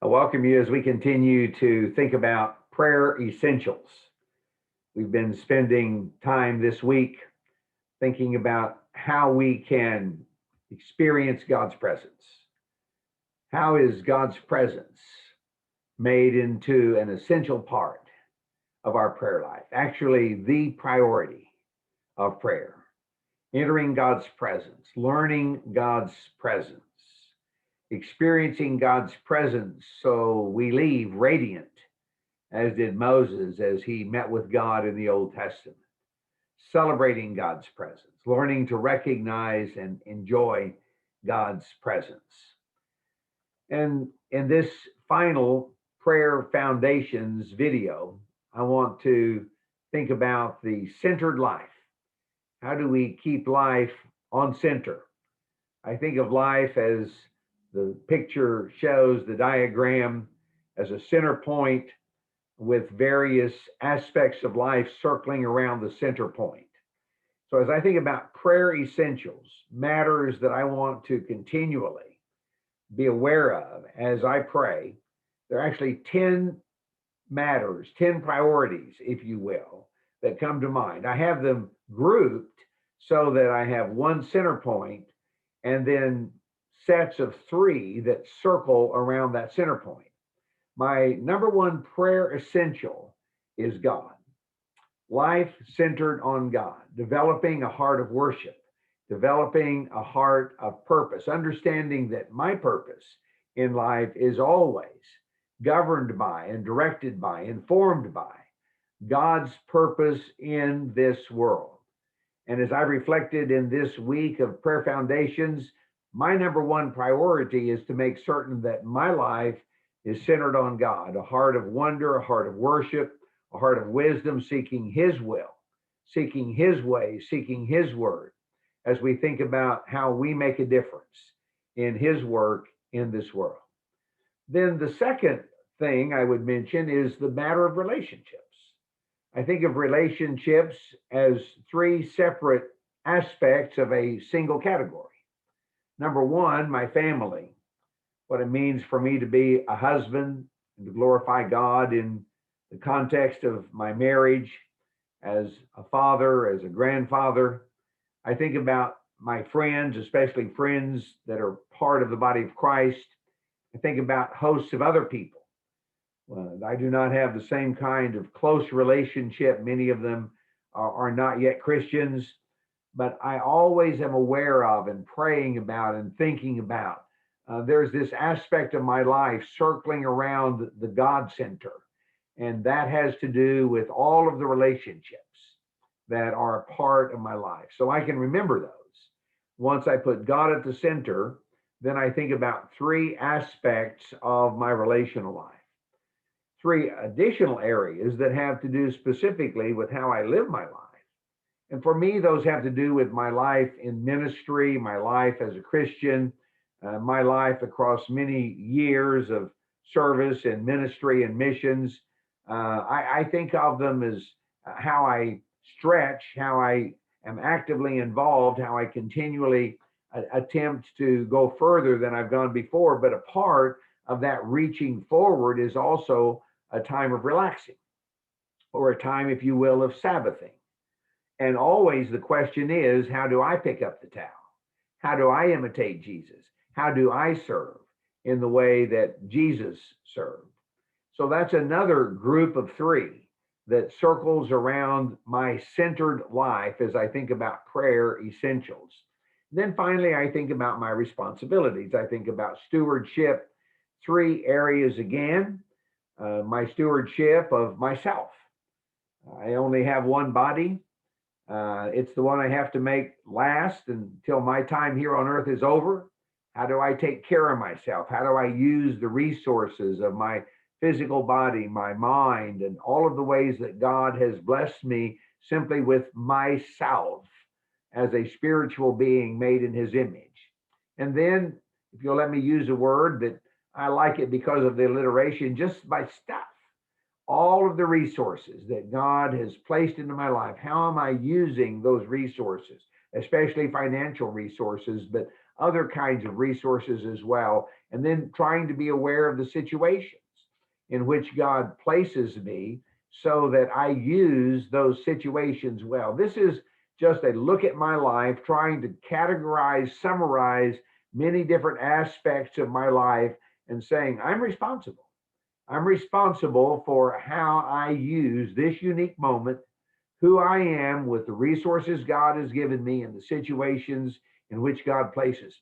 I welcome you as we continue to think about prayer essentials. We've been spending time this week thinking about how we can experience God's presence. How is God's presence made into an essential part of our prayer life? Actually, the priority of prayer. Entering God's presence, learning God's presence, experiencing God's presence so we leave radiant, as did Moses as he met with God in the Old Testament, celebrating God's presence, learning to recognize and enjoy God's presence. And in this final Prayer Foundations video, I want to think about the centered life. How do we keep life on center? I think of life as the picture shows, the diagram, as a center point with various aspects of life circling around the center point. So as I think about prayer essentials, matters that I want to continually be aware of as I pray, there are actually 10 matters, 10 priorities, if you will, that come to mind. I have them grouped so that I have one center point and then sets of three that circle around that center point. My number one prayer essential is God. Life centered on God, developing a heart of worship, developing a heart of purpose, understanding that my purpose in life is always governed by and directed by, informed by God's purpose in this world. And as I reflected in this week of Prayer Foundations, my number one priority is to make certain that my life is centered on God, a heart of wonder, a heart of worship, a heart of wisdom, seeking His will, seeking His way, seeking His word, as we think about how we make a difference in His work in this world. Then the second thing I would mention is the matter of relationships. I think of relationships as three separate aspects of a single category. Number one, my family, what it means for me to be a husband and to glorify God in the context of my marriage, as a father, as a grandfather. I think about my friends, especially friends that are part of the body of Christ. I think about hosts of other people. I do not have the same kind of close relationship. Many of them are not yet Christians, but I always am aware of and praying about and thinking about. There's this aspect of my life circling around the God center, and that has to do with all of the relationships that are a part of my life. So I can remember those. Once I put God at the center, then I think about three aspects of my relational life. Three additional areas that have to do specifically with how I live my life. And for me, those have to do with my life in ministry, my life as a Christian, my life across many years of service and ministry and missions. I think of them as how I stretch, how I am actively involved, how I continually attempt to go further than I've gone before. But a part of that reaching forward is also a time of relaxing, or a time, if you will, of Sabbathing. And always the question is, how do I pick up the towel? How do I imitate Jesus? How do I serve in the way that Jesus served? So that's another group of three that circles around my centered life as I think about prayer essentials. Then finally, I think about my responsibilities. I think about stewardship, three areas again. My stewardship of myself. I only have one body. It's the one I have to make last until my time here on earth is over. How do I take care of myself? How do I use the resources of my physical body, my mind, and all of the ways that God has blessed me simply with myself as a spiritual being made in His image? And then, if you'll let me use a word that I like it because of the alliteration, just by stuff, all of the resources that God has placed into my life. How am I using those resources, especially financial resources? But other kinds of resources as well. And then trying to be aware of the situations in which God places me so that I use those situations well. This is just a look at my life, trying to categorize, summarize many different aspects of my life and saying, I'm responsible. I'm responsible for how I use this unique moment, who I am with the resources God has given me and the situations in which God places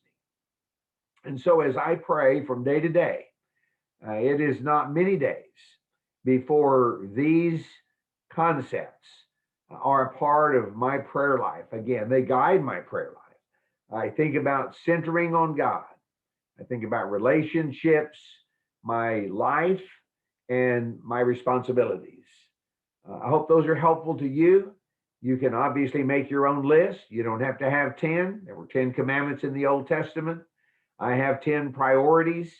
me. And so as I pray from day to day, it is not many days before these concepts are a part of my prayer life. Again, they guide my prayer life. I think about centering on God. I think about relationships, my life, and my responsibilities. I hope those are helpful to you. You can obviously make your own list. You don't have to have 10. There were 10 commandments in the Old Testament. I have 10 priorities.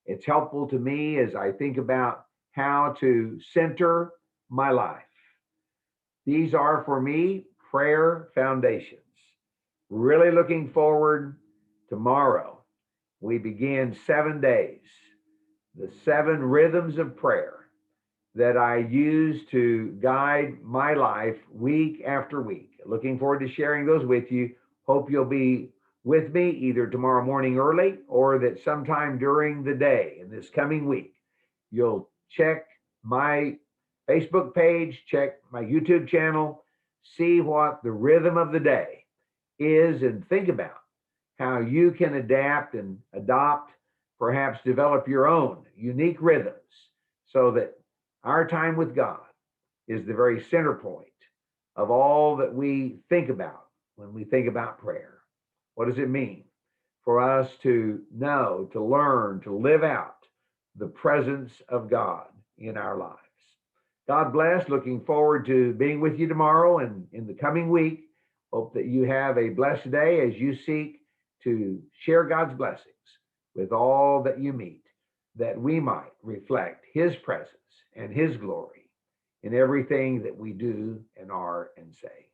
It's helpful to me as I think about how to center my life. These are for me prayer foundations. Really looking forward tomorrow. We begin 7 days, the 7 rhythms of prayer that I use to guide my life week after week. Looking forward to sharing those with you. Hope you'll be with me either tomorrow morning early or that sometime during the day in this coming week. You'll check my Facebook page, check my YouTube channel, see what the rhythm of the day is, and think about how you can adapt and adopt, perhaps develop your own unique rhythms so that our time with God is the very center point of all that we think about when we think about prayer. What does it mean for us to know, to learn, to live out the presence of God in our lives? God bless. Looking forward to being with you tomorrow and in the coming week. Hope that you have a blessed day as you seek to share God's blessings with all that you meet, that we might reflect his presence and his glory in everything that we do and are and say.